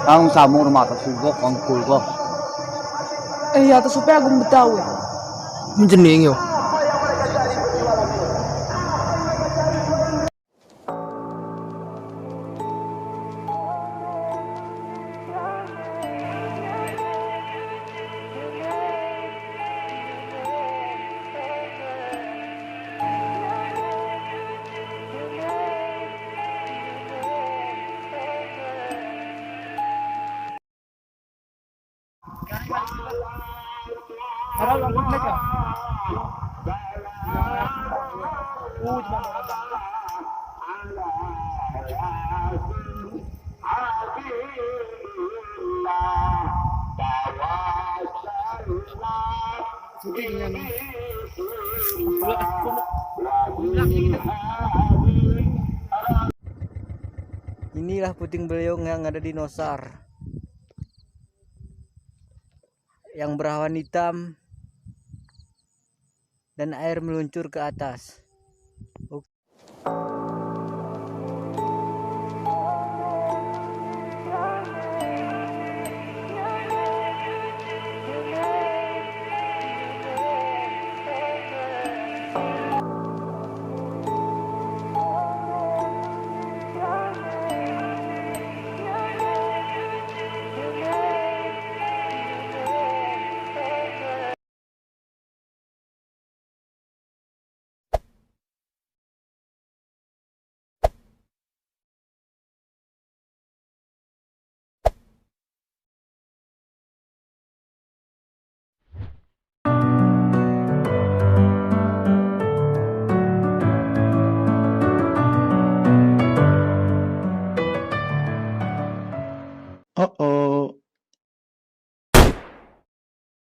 Ang samong rumata sugok ang kulgo. Yata supaya agung Betawi. Menjening yo. Harap langsung mereka. Inilah puting beliung yang ada di Nosar, yang berawan hitam dan air meluncur ke atas.